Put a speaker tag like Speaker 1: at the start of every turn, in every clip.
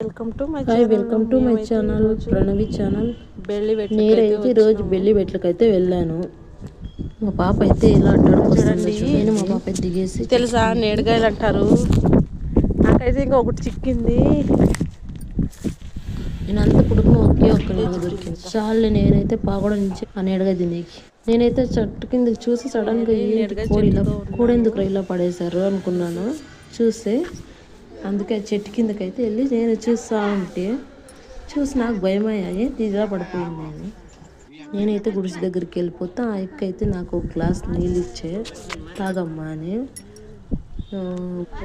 Speaker 1: Welcome to my channel Pranavi channel. నేనైతే ఈరోజు belly బెట్లకైతే వెళ్ళాను. మా పాప అయితే ఇలా అడ్డాడుకొస్తుంది. నేను మా పాప దిగేసి
Speaker 2: తెలుసా నేడుగాయలు అంటారు. నాకైతే ఇంకా ఒకటి చిక్కింది.
Speaker 1: నేను అంత పుడుకున ఒకే ఒక్క నేడుగా దొరికింది. చాలు నేనైతే పాగొడ నుంచి ఆ నేడుగా తినేకి. నేనైతే చెట్టు కిందకి చూసి సడన్ గా కూడెందుకు ఇలా పడేశారు అనుకున్నాను. చూస్తే అందుకే చెట్టు కిందకైతే వెళ్ళి నేను చూస్తా ఉంటే నాకు భయం అయ్యాయి. తీరా పడిపోయింది. నేనైతే గుడిసె దగ్గరికి వెళ్ళిపోతా. ఆ ఎక్క అయితే నాకు ఒక గ్లాస్ నీళ్ళు ఇచ్చే తాగమ్మా అని.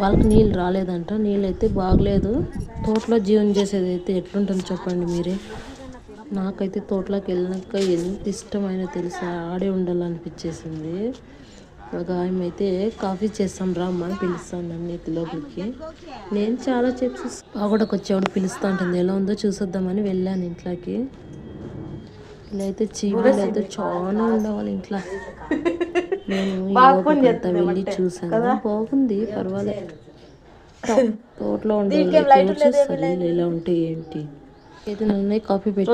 Speaker 1: వాళ్ళకి నీళ్ళు రాలేదంట. నీళ్ళు అయితే బాగలేదు. తోటలో జీవనం చేసేది అయితే ఎట్లుంటుంది చెప్పండి మీరే. నాకైతే తోటలోకి వెళ్ళినాక ఎంత ఇష్టమైన తెలుసా, ఆడే ఉండాలనిపించేసింది. ఒక ఆమె అయితే కాఫీ చేస్తాం రా అమ్మ అని పిలుస్తాను నన్ను లోపలికి. నేను చాలా చెప్పి పాగొడకు వచ్చేవాడు పిలుస్తూ ఉంటుంది. ఎలా ఉందో చూసొద్దామని వెళ్ళాను ఇంట్లోకి. ఇలా అయితే చీమలు అయితే చాలా ఉండేవాళ్ళు ఇంట్లో. నేను అంతా వెళ్ళి చూసాను. బాగుంది, పర్వాలేదు. తోటలో ఉండే ఇలా ఉంటే ఏంటి అయితే నన్ను కాఫీ పెట్టి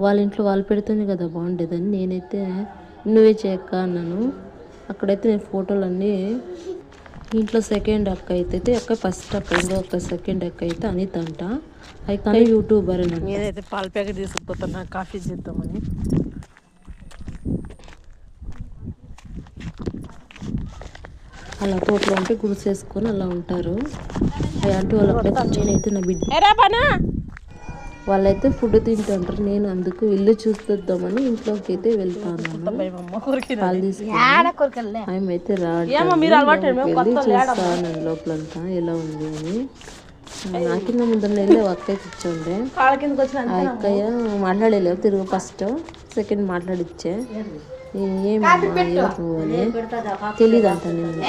Speaker 1: వాళ్ళ ఇంట్లో వాళ్ళు పెడుతుంది కదా బాగుండేదని నేనైతే నువ్వే చేయక్క అన్నాను. అక్కడైతే నేను ఫోటోలన్నీ ఇంట్లో సెకండ్ అక్క అయితే అక్క ఫస్ట్ అక్క, ఇంకొక సెకండ్ అక్క అయితే అనిత అంట. అక్క యూట్యూబర్ అని.
Speaker 2: నేనైతే పాల ప్యాకెట్ తీసుకుపోతున్నా కాఫీ చేద్దామని.
Speaker 1: అలా తోటలో ఉంటే గుడిసేసుకొని అలా ఉంటారు. అలాంటి వాళ్ళకి నేనైతే నా బిడ్డ వాళ్ళైతే ఫుడ్ తింటుంటారు. నేను అందుకు ఇల్లు చూస్తుందామని ఇంట్లోకి అయితే వెళ్తాను. పాలు తీసుకుని ఆమె అయితే చూస్తాను లోపలంతా ఎలా ఉంది అని. నా కింద ముందర వెళ్ళి అక్కయ్య కూర్చోండే. ఆ అక్కయ్య మాట్లాడలేవు తిరుగు ఫస్ట్ సెకండ్ మాట్లాడిచ్చే. ఏమి నువ్వు అని తెలీదంట నేను.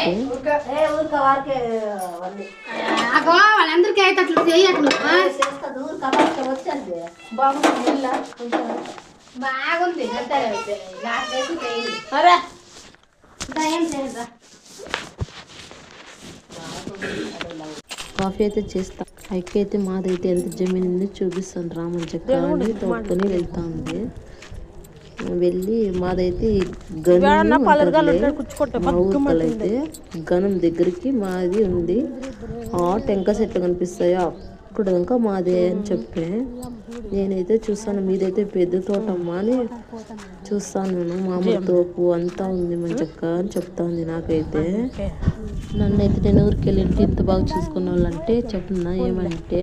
Speaker 1: కాఫీ అయితే చేస్తా. అక్క అయితే మాదైతే ఎంత జమీన్ ఉంది చూపిస్తాను రామని చెప్పి తోడుకొని వెళ్తా ఉంది. వెళ్ళి మాదైతే ఊరికలైతే గనం దగ్గరికి మాది ఉంది. ఆ టెంకాయ చెట్లు కనిపిస్తాయో అక్కడ ఇంకా మాదే అని చెప్పే. నేనైతే చూస్తాను మీదైతే పెద్ద తోటమ్మా అని చూస్తాను. మామిడి తోపు అంతా ఉంది మంచక్క అని చెప్తా ఉంది. నాకైతే నన్నైతే నేను ఊరికి వెళ్ళి ఇంత బాగా చూసుకున్న వాళ్ళంటే చెప్తున్నా ఏమంటే